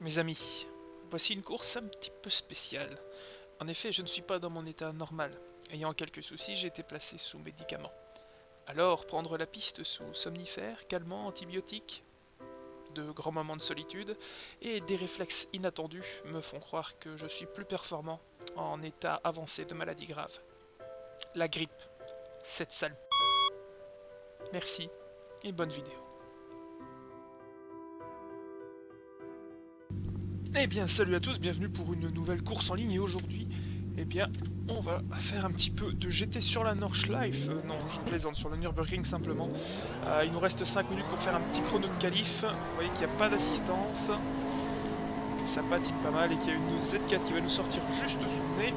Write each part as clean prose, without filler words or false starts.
Mes amis, voici une course un petit peu spéciale. En effet, je ne suis pas dans mon état normal. Ayant quelques soucis, j'ai été placé sous médicaments. Alors, prendre la piste sous somnifères, calmants, antibiotiques, de grands moments de solitude et des réflexes inattendus me font croire que je suis plus performant en état avancé de maladie grave. La grippe, cette sale. Merci et bonne vidéo. Eh bien, salut à tous, bienvenue pour une nouvelle course en ligne et aujourd'hui, eh bien, on va faire un petit peu de GT sur la Nordschleife. Non, je plaisante, sur le Nürburgring simplement. Il nous reste 5 minutes pour faire un petit chrono de qualif. Vous voyez qu'il n'y a pas d'assistance, que ça patine pas mal et qu'il y a une Z4 qui va nous sortir juste sous le nez.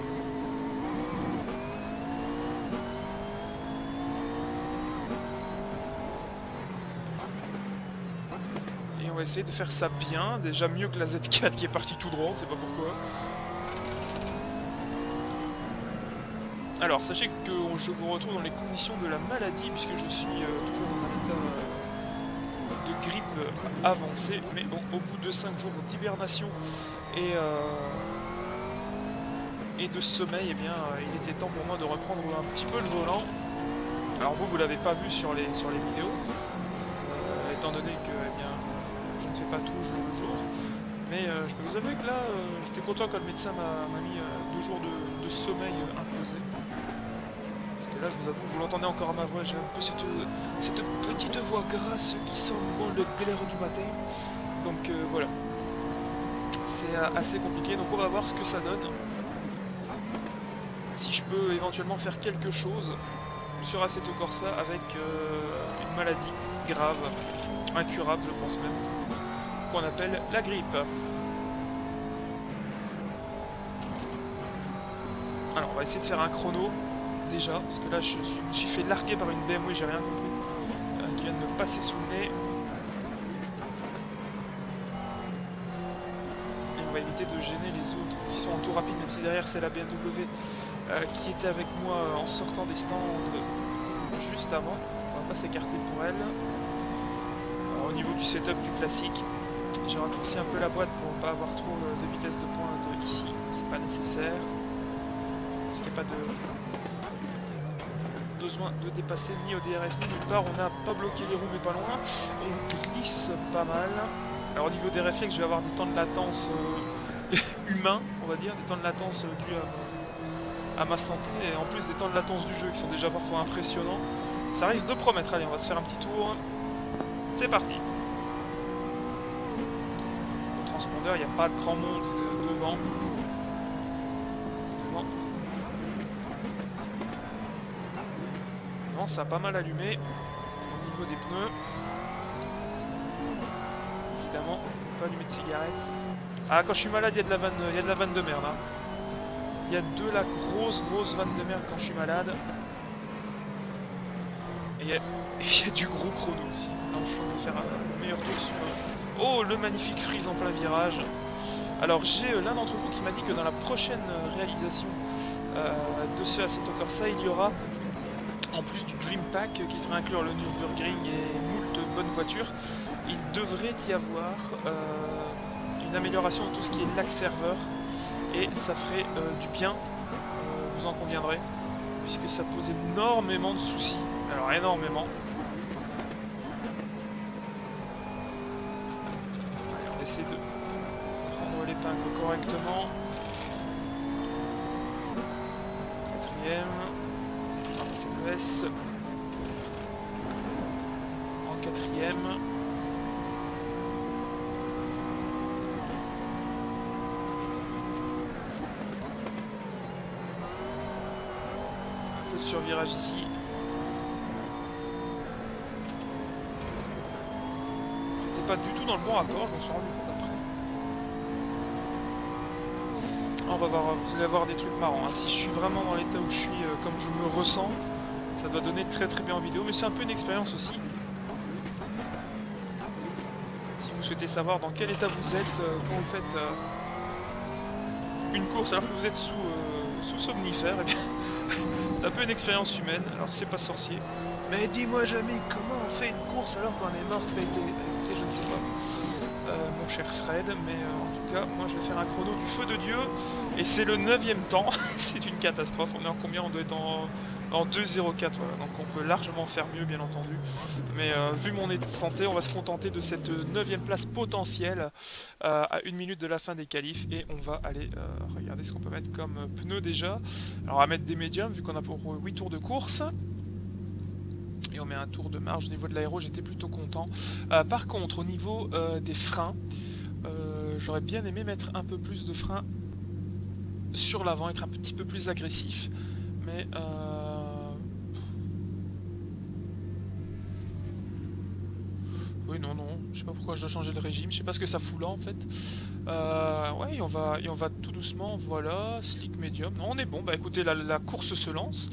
Et on va essayer de faire ça bien, déjà mieux que la Z4 qui est partie tout droit, on ne sait pas pourquoi. Alors, sachez que je me retrouve dans les conditions de la maladie, puisque je suis toujours dans un état de grippe avancé, mais bon, au bout de 5 jours d'hibernation et de sommeil, eh bien, il était temps pour moi de reprendre un petit peu le volant. Alors vous l'avez pas vu sur les vidéos, étant donné que eh bien, je ne fais pas tout jour le jour, mais je peux vous avouer que là, j'étais content quand le médecin m'a mis 2 jours de sommeil imposé. Là, je vous avoue, vous l'entendez encore à ma voix, j'ai un peu cette petite voix grasse qui sent bon le glaire du matin. Donc voilà, c'est assez compliqué, donc on va voir ce que ça donne. Si je peux éventuellement faire quelque chose sur Assetto Corsa avec une maladie grave, incurable je pense même, qu'on appelle la grippe. Alors on va essayer de faire un chrono. Déjà, parce que là je me suis fait larguer par une BMW, j'ai rien compris, qui vient de me passer sous le nez. Et on va éviter de gêner les autres qui sont en tour rapide, même si derrière c'est la BMW qui était avec moi en sortant des stands juste avant. On va pas s'écarter pour elle. Alors, au niveau du setup du classique, j'ai raccourci un peu la boîte pour ne pas avoir trop de vitesse de pointe ici, c'est pas nécessaire. Parce qu'il n'y a pas de besoin de dépasser ni au DRS ni nulle part, on n'a pas bloqué les roues mais pas loin, on glisse pas mal. Alors au niveau des réflexes, je vais avoir des temps de latence humains, on va dire, des temps de latence dus à ma santé, et en plus des temps de latence du jeu qui sont déjà parfois impressionnants. Ça risque de promettre, allez on va se faire un petit tour, c'est parti. Au transpondeur, il n'y a pas de grand monde devant. Ça a pas mal allumé au niveau des pneus. Évidemment, pas allumer de cigarette. Ah, quand je suis malade, il y a de la vanne de merde. Hein. Il y a de la grosse vanne de merde quand je suis malade. Et il y a du gros chrono aussi. Non, je vais faire un meilleur tour sur... Oh, le magnifique freeze en plein virage. Alors, j'ai l'un d'entre vous qui m'a dit que dans la prochaine réalisation de ce Assetto Corsa, il y aura, en plus du Dream Pack qui devrait inclure le Nürburgring et moult bonnes voitures, il devrait y avoir une amélioration de tout ce qui est l'axe serveur et ça ferait du bien, vous en conviendrez, puisque ça pose énormément de soucis, alors énormément. Allez, on essaie de prendre l'épingle correctement. Quatrième. C'est le S en quatrième. Un peu de survirage ici. J'étais pas du tout dans le bon rapport, je me suis rendu compte après. On va voir, vous allez avoir des trucs marrants. Hein. Si je suis vraiment dans l'état où je suis, comme je me ressens, ça doit donner très bien en vidéo, mais c'est un peu une expérience aussi. Si vous souhaitez savoir dans quel état vous êtes quand vous faites une course alors que vous êtes sous somnifère, eh bien, c'est un peu une expérience humaine, alors c'est pas sorcier. Mais dis-moi jamais comment on fait une course alors qu'on est mort pété. Écoutez, je ne sais pas. mon cher Fred, mais en tout cas, moi je vais faire un chrono du feu de Dieu, et c'est le 9e temps, c'est une catastrophe, on est en combien? On doit être en 2,04, voilà, donc on peut largement faire mieux bien entendu, mais vu mon état de santé, on va se contenter de cette 9e place potentielle à 1 minute de la fin des qualifs, et on va aller regarder ce qu'on peut mettre comme pneus déjà. Alors on va mettre des médiums vu qu'on a pour 8 tours de course. Et on met un tour de marge au niveau de l'aéro, j'étais plutôt content. Par contre, au niveau des freins, j'aurais bien aimé mettre un peu plus de freins sur l'avant, être un petit peu plus agressif. Mais oui, non, je sais pas pourquoi je dois changer le régime, je sais pas ce que ça fout là en fait. Ouais, et on va tout doucement, voilà, slick medium. Non, on est bon, bah écoutez, la course se lance.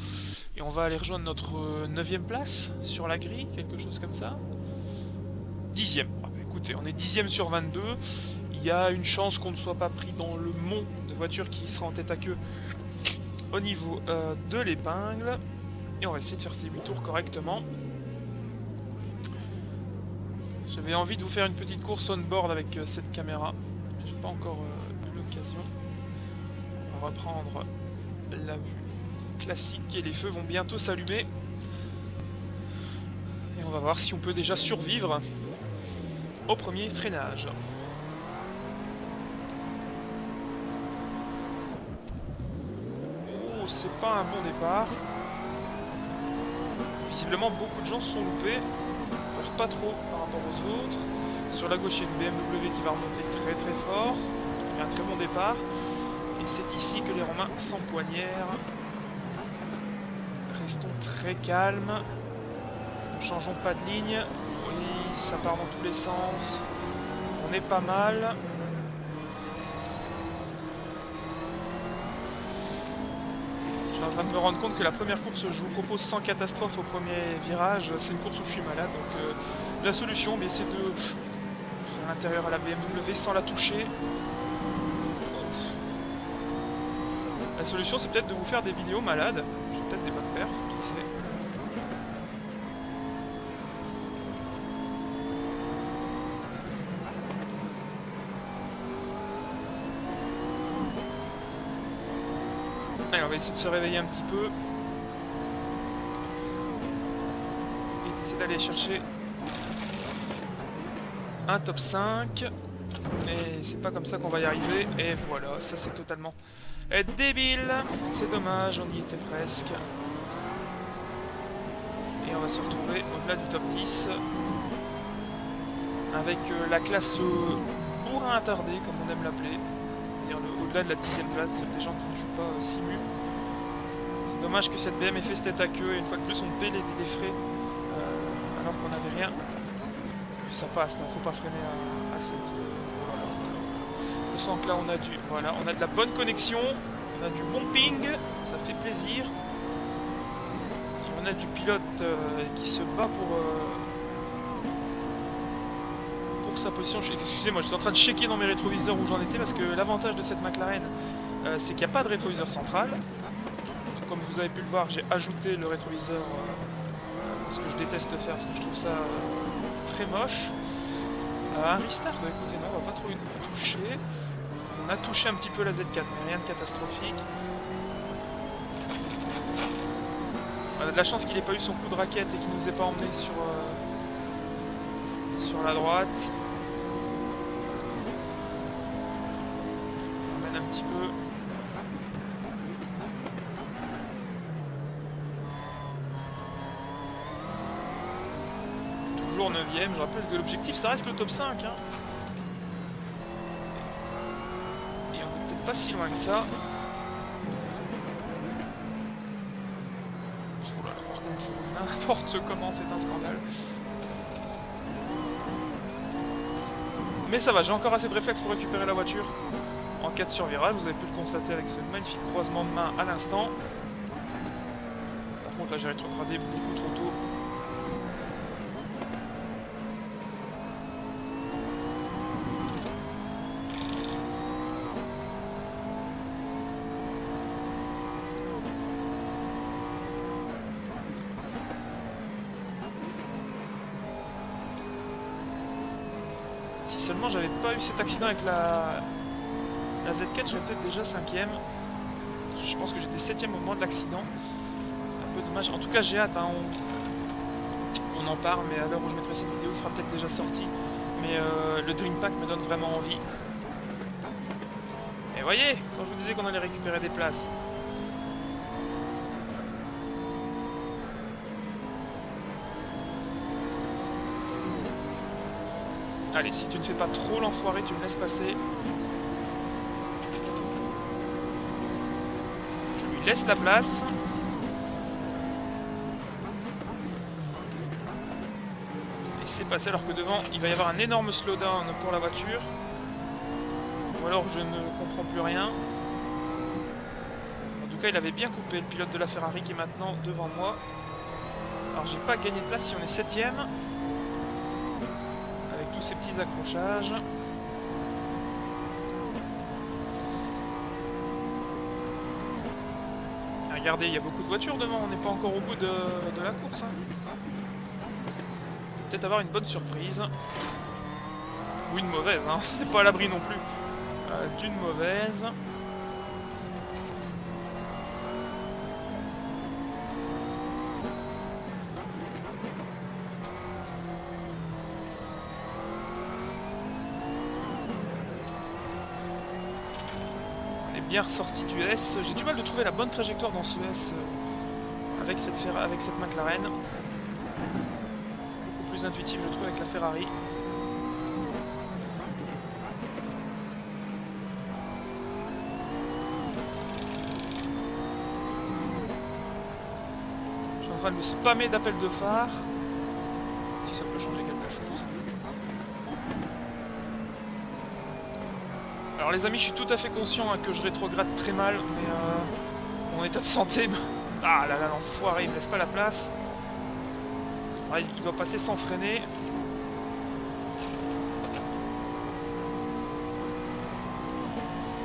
Et on va aller rejoindre notre 9e place sur la grille, quelque chose comme ça. 10e. Ah bah écoutez, on est 10e sur 22. Il y a une chance qu'on ne soit pas pris dans le mont de voitures qui sera en tête à queue au niveau de l'épingle. Et on va essayer de faire ces 8 tours correctement. J'avais envie de vous faire une petite course on-board avec cette caméra, mais j'ai pas encore eu l'occasion. On va reprendre la vue classique et les feux vont bientôt s'allumer. Et on va voir si on peut déjà survivre au premier freinage. Oh, c'est pas un bon départ. Visiblement, beaucoup de gens se sont loupés. Pas trop par rapport aux autres. Sur la gauche, il y a une BMW qui va remonter très très fort. Il y a un très bon départ. Et c'est ici que les Romains s'empoignèrent. Restons très calmes. Ne changeons pas de ligne. Oui, ça part dans tous les sens. On est pas mal. Je suis en train de me rendre compte que la première course, je vous propose sans catastrophe au premier virage. C'est une course où je suis malade. Donc la solution, c'est de faire l'intérieur à la BMW sans la toucher. La solution, c'est peut-être de vous faire des vidéos malades. J'ai peut-être des bonnes perfs, qui sait. Allez, on va essayer de se réveiller un petit peu. Et d'essayer d'aller chercher un top 5. Et c'est pas comme ça qu'on va y arriver. Et voilà, ça c'est totalement débile. C'est dommage, on y était presque. Et on va se retrouver au-delà du top 10. Avec la classe bourrin attardé, comme on aime l'appeler. Au-delà de la 10e place, des gens qui ne jouent pas simu. C'est dommage que cette BM ait fait cette tête à queue, et une fois de plus on paie les frais alors qu'on n'avait rien. Mais ça passe, là, faut pas freiner à cette... voilà. Je sens que là on a de la bonne connexion, on a du bon ping, ça fait plaisir. Et on a du pilote qui se bat pour sa position. Excusez-moi, j'étais en train de checker dans mes rétroviseurs où j'en étais parce que l'avantage de cette McLaren, c'est qu'il n'y a pas de rétroviseur central. Donc, comme vous avez pu le voir, j'ai ajouté le rétroviseur, ce que je déteste faire, parce que je trouve ça très moche. Un restart, écoutez, non, on va pas trop toucher. On a touché un petit peu la Z4, mais rien de catastrophique. On a de la chance qu'il n'ait pas eu son coup de raquette et qu'il ne nous ait pas emmené sur la droite. Un petit peu. Toujours 9ème, je rappelle que l'objectif ça reste le top 5 hein. Et on est peut-être pas si loin que ça. Oh là là, par contre je joue n'importe comment, c'est un scandale. Mais ça va, j'ai encore assez de réflexes pour récupérer la voiture en cas de survirage, vous avez pu le constater avec ce magnifique croisement de main à l'instant. Par contre là j'ai rétrogradé beaucoup trop tôt. seulement j'avais pas eu cet accident avec la Z4, je serais peut-être déjà 5ème. Je pense que j'étais 7ème au moment de l'accident. C'est un peu dommage. En tout cas, j'ai hâte. Hein, on en parle, mais à l'heure où je mettrai cette vidéo, il sera peut-être déjà sorti. Mais le Dream Pack me donne vraiment envie. Et voyez, quand je vous disais qu'on allait récupérer des places. Allez, si tu ne fais pas trop l'enfoiré, tu me laisses passer. Je lui laisse la place. Et c'est passé alors que devant, il va y avoir un énorme slowdown pour la voiture. Ou alors je ne comprends plus rien. En tout cas, il avait bien coupé le pilote de la Ferrari qui est maintenant devant moi. Alors j'ai pas gagné de place si on est 7ème. Avec tous ces petits accrochages. Regardez, il y a beaucoup de voitures devant, on n'est pas encore au bout de la course. Hein. Peut-être avoir une bonne surprise. Ou une mauvaise, hein. On n'est pas à l'abri non plus d'une mauvaise. Bien ressorti du S. J'ai du mal de trouver la bonne trajectoire dans ce S avec cette McLaren. Beaucoup plus intuitif, je trouve, avec la Ferrari. Je suis en train de me spammer d'appels de phare. Si ça peut changer quelque chose. Alors les amis, je suis tout à fait conscient hein, que je rétrograde très mal, mais mon état de santé... Ah là là, l'enfoiré, il me laisse pas la place. Ah, il doit passer sans freiner.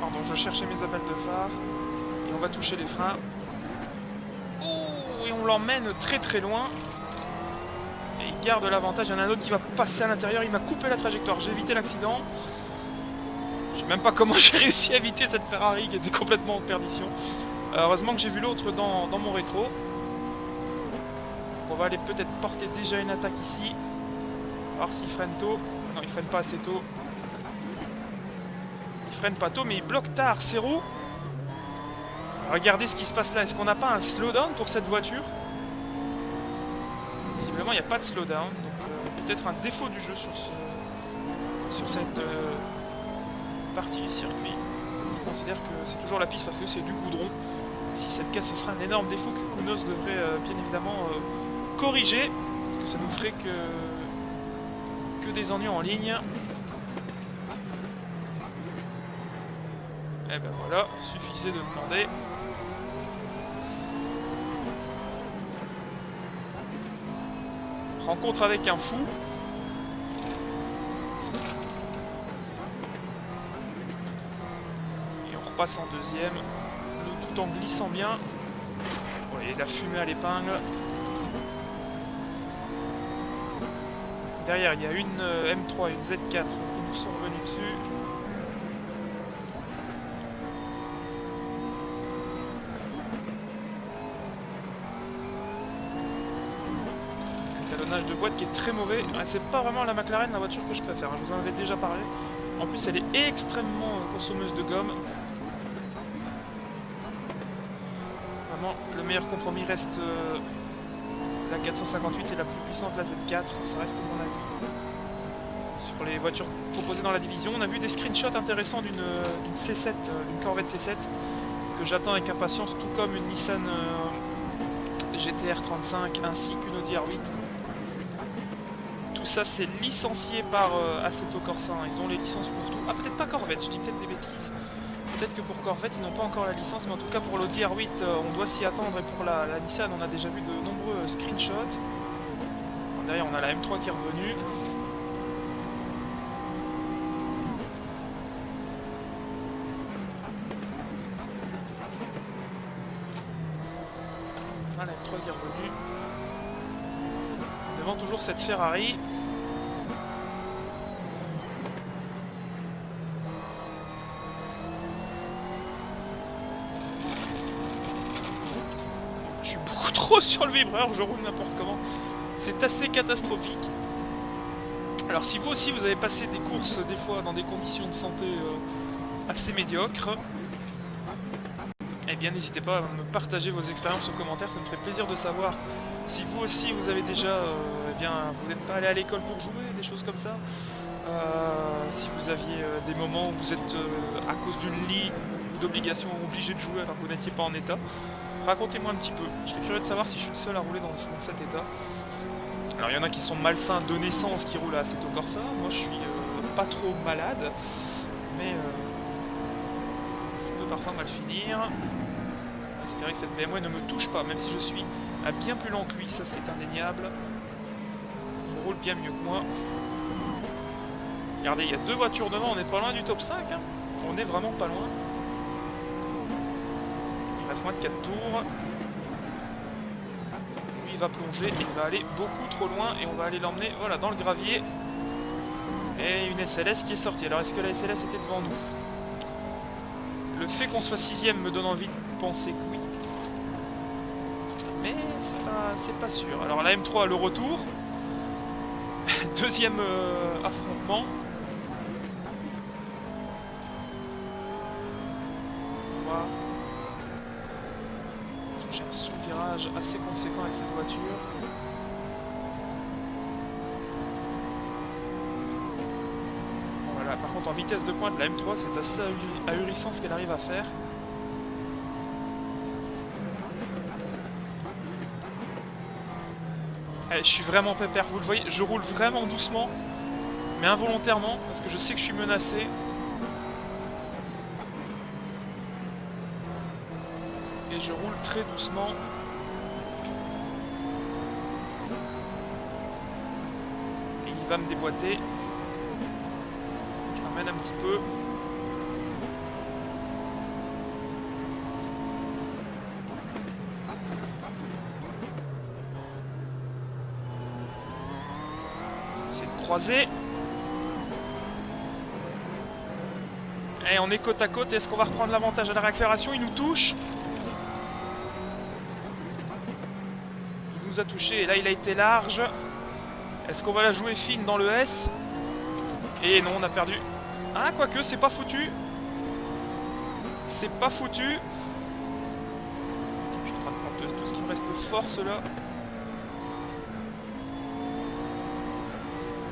Pardon, je cherchais mes appels de phare. Et on va toucher les freins. Oh, et on l'emmène très très loin. Et il garde l'avantage. Il y en a un autre qui va passer à l'intérieur. Il m'a coupé la trajectoire. J'ai évité l'accident. Je sais même pas comment j'ai réussi à éviter cette Ferrari qui était complètement en perdition. Heureusement que j'ai vu l'autre dans mon rétro. On va aller peut-être porter déjà une attaque ici. Voir s'il freine tôt. Non, il freine pas assez tôt. Il freine pas tôt, mais il bloque tard ses roues. Regardez ce qui se passe là. Est-ce qu'on n'a pas un slowdown pour cette voiture? Visiblement, il n'y a pas de slowdown. Donc peut-être un défaut du jeu sur cette partie du circuit. Je considère que c'est toujours la piste parce que c'est du goudron. Si c'est le cas, ce sera un énorme défaut que Kounos devrait bien évidemment corriger. Parce que ça nous ferait que des ennuis en ligne. Et ben voilà, suffisait de demander. Rencontre avec un fou. Et on repasse en deuxième. Tout en glissant bien. Vous voyez la fumée à l'épingle. Derrière, il y a une M3 et une Z4 qui nous sont revenus dessus. Un talonnage de boîte qui est très mauvais. C'est pas vraiment la McLaren la voiture que je préfère. Je vous en avais déjà parlé. En plus, elle est extrêmement consommeuse de gomme. Le meilleur compromis reste la 458 et la plus puissante la Z4, ça reste mon avis. Sur les voitures proposées dans la division, on a vu des screenshots intéressants d'une C7, d'une Corvette C7 que j'attends avec impatience, tout comme une Nissan GTR 35 ainsi qu'une Audi R8. Tout ça c'est licencié par Assetto Corsa, ils ont les licences pour tout. Ah peut-être pas Corvette, je dis peut-être des bêtises. Peut-être que pour Corvette, ils n'ont pas encore la licence, mais en tout cas pour l'Audi R8, on doit s'y attendre. Et pour la Nissan, on a déjà vu de nombreux screenshots. Derrière, on a la M3 qui est revenue. On a la M3 qui est revenue. Devant toujours cette Ferrari. beaucoup trop sur le vibreur, je roule n'importe comment. C'est assez catastrophique. Alors si vous aussi vous avez passé des courses des fois dans des conditions de santé assez médiocres, eh bien n'hésitez pas à me partager vos expériences aux commentaires, ça me ferait plaisir de savoir si vous aussi vous avez déjà, eh bien vous n'êtes pas allé à l'école pour jouer, des choses comme ça. Si vous aviez des moments où vous êtes à cause d'une ligue ou d'obligation obligé de jouer alors que vous n'étiez pas en état, racontez-moi un petit peu. Je serais curieux de savoir si je suis le seul à rouler dans cet état. Alors il y en a qui sont malsains de naissance qui roulent à Assetto Corsa, moi je suis pas trop malade, mais ça peut parfois mal finir. J'espère que cette BMW ne me touche pas, même si je suis à bien plus lent que lui, ça c'est indéniable. Il roule bien mieux que moi. Regardez, il y a 2 voitures devant, on n'est pas loin du top 5, hein. On est vraiment pas loin. Il reste moins de 4 tours. Il va plonger, il va aller beaucoup trop loin et on va aller l'emmener voilà, dans le gravier. Et une SLS qui est sortie. Alors est-ce que la SLS était devant nous? Le fait qu'on soit 6ème me donne envie de penser que oui. Mais c'est pas sûr. Alors la M3 le retour. Deuxième affrontement. On va... J'ai un sous-virage assez conséquent avec cette voiture. Voilà, par contre en vitesse de pointe, la M3 c'est assez ahurissant ce qu'elle arrive à faire. Allez, je suis vraiment pépère, vous le voyez, je roule vraiment doucement, mais involontairement, parce que je sais que je suis menacé. Et je roule très doucement. Et il va me déboîter. Je l'emmène un petit peu. Essayer de croiser. Et on est côte à côte. Est-ce qu'on va reprendre l'avantage à la réaccélération? Il nous touche. A touché et là il a été large. Est-ce qu'on va la jouer fine dans le S? Et non, on a perdu. Ah, quoique, c'est pas foutu. C'est pas foutu. Je suis en train de prendre tout ce qui me reste de force là.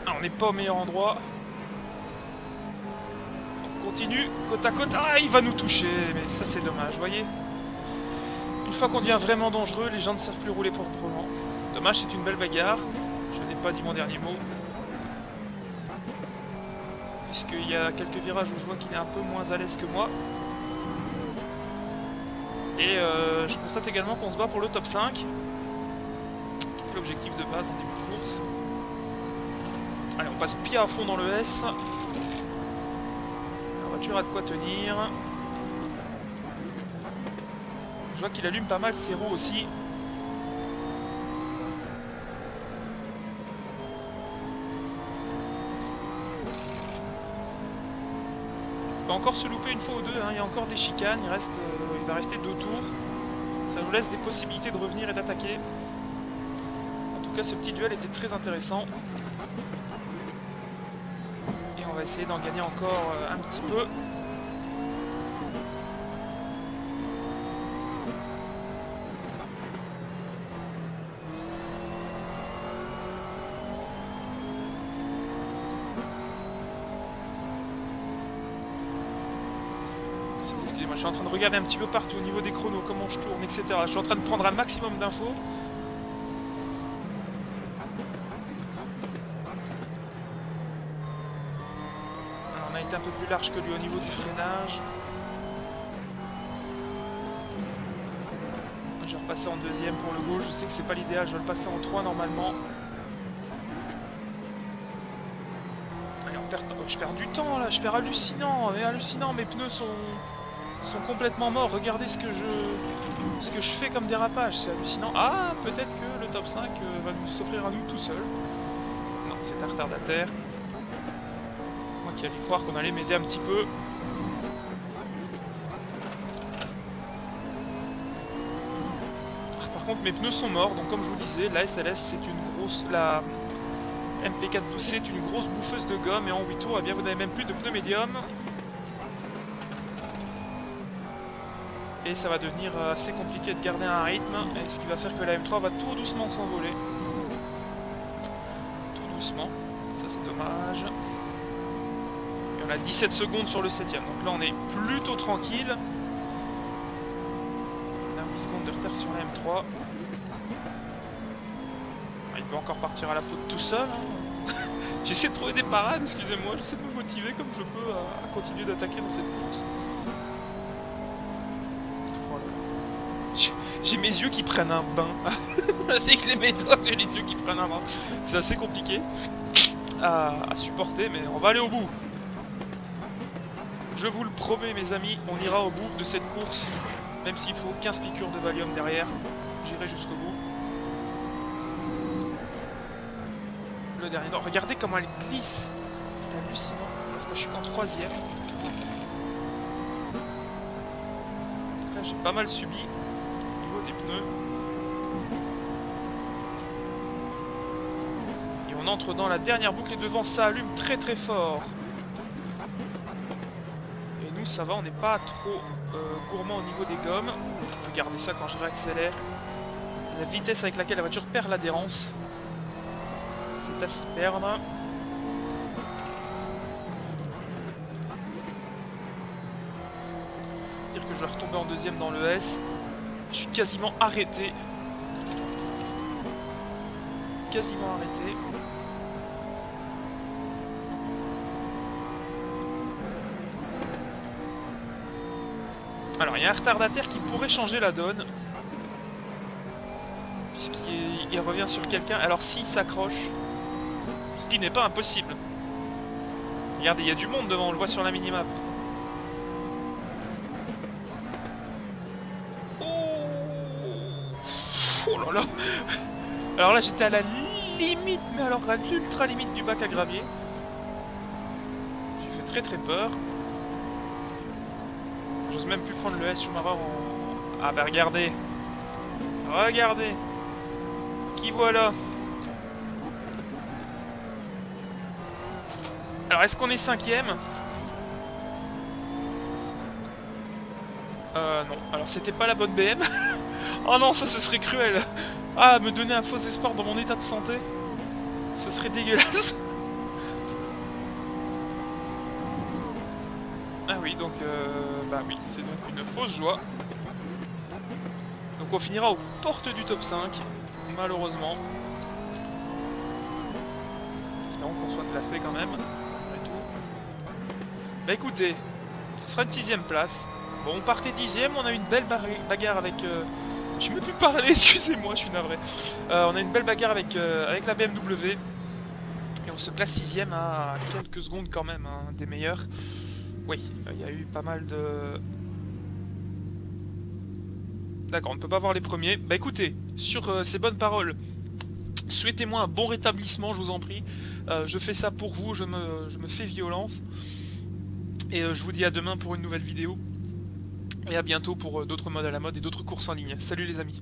Ah, on n'est pas au meilleur endroit. On continue, côte à côte. Ah, il va nous toucher, mais ça c'est dommage, vous voyez. Une fois qu'on devient vraiment dangereux, les gens ne savent plus rouler proprement. Dommage, c'est une belle bagarre. Je n'ai pas dit mon dernier mot. Puisqu'il y a quelques virages où je vois qu'il est un peu moins à l'aise que moi. Et je constate également qu'on se bat pour le top 5. C'est l'objectif de base en début de course. Allez, on passe pied à fond dans le S. La voiture a de quoi tenir. Je vois qu'il allume pas mal ses roues aussi. Il va encore se louper une fois ou deux, hein. Il y a encore des chicanes, il va rester 2 tours. Ça nous laisse des possibilités de revenir et d'attaquer. En tout cas, ce petit duel était très intéressant. Et on va essayer d'en gagner encore un petit peu. Excusez-moi, je suis en train de regarder un petit peu partout au niveau des chronos, comment je tourne, etc. Je suis en train de prendre un maximum d'infos. On a été un peu plus large que lui au niveau du freinage. Je vais repasser en 2ème pour le gauche. Je sais que c'est pas l'idéal, je vais le passer en 3 normalement. Allez, je perds du temps là, je perds hallucinant, mais hallucinant, mes pneus sont complètement morts. Regardez ce que je fais comme dérapage, c'est hallucinant. Ah, peut-être que le top 5 va nous s'offrir à nous tout seul. Non, c'est un retardataire. Moi qui allais croire qu'on allait m'aider un petit peu. Par contre mes pneus sont morts, donc comme je vous disais, la SLS c'est une grosse... La MP412C est une grosse bouffeuse de gomme et en 8 tours, eh bien vous n'avez même plus de pneus médium. Et ça va devenir assez compliqué de garder un rythme, et ce qui va faire que la M3 va tout doucement s'envoler. Tout doucement, ça c'est dommage. Et on a 17 secondes sur le 7ème, donc là on est plutôt tranquille. On a 8 secondes de retard sur la M3. Il peut encore partir à la faute tout seul. Hein. J'essaie de trouver des parades, excusez-moi, j'essaie de me motiver comme je peux à continuer d'attaquer dans cette course. J'ai mes yeux qui prennent un bain. Avec les méthodes, j'ai les yeux qui prennent un bain. C'est assez compliqué à supporter, mais on va aller au bout. Je vous le promets, mes amis, on ira au bout de cette course. Même s'il faut 15 piqûres de Valium derrière, j'irai jusqu'au bout. Le dernier. Non, regardez comment elle glisse. C'est hallucinant. Je suis qu'en 3ème. Là, j'ai pas mal subi. Des pneus. Et on entre dans la dernière boucle et devant ça allume très très fort. Et nous ça va, on n'est pas trop gourmand au niveau des gommes. Regardez ça quand je réaccélère. La vitesse avec laquelle la voiture perd l'adhérence. C'est à s'y perdre. Dire que je vais retomber en deuxième dans le S. Je suis quasiment arrêté. Quasiment arrêté. Alors, il y a un retardataire qui pourrait changer la donne. Puisqu'il revient sur quelqu'un. Alors, s'il s'accroche, ce qui n'est pas impossible. Regardez, il y a du monde devant, on le voit sur la minimap. Oh là là. Alors là j'étais à la limite, mais alors à l'ultra limite du bac à gravier. J'ai fait très très peur. J'ose même plus prendre le S Schumacher en... Ah bah regardez. Regardez. Qui voilà. Alors est-ce qu'on est 5ème? Non. Alors c'était pas la bonne BM. Oh non, ça ce serait cruel. Ah, me donner un faux espoir dans mon état de santé. Ce serait dégueulasse. Ah oui, donc bah oui, c'est donc une fausse joie. Donc on finira aux portes du top 5, malheureusement. Espérons qu'on soit classé quand même, après tout. Bah écoutez, ce sera une 6ème place. Bon, on partait 10ème, on a eu une belle bagarre avec... Je ne peux plus parler, excusez-moi, je suis navré. On a une belle bagarre avec la BMW. Et on se place 6ème à quelques secondes quand même, hein, des meilleurs. Oui, il y a eu pas mal de... D'accord, on ne peut pas voir les premiers. Bah écoutez, sur ces bonnes paroles, souhaitez-moi un bon rétablissement, je vous en prie. Je fais ça pour vous, je me fais violence. Et je vous dis à demain pour une nouvelle vidéo. Et à bientôt pour d'autres modes à la mode et d'autres courses en ligne. Salut les amis.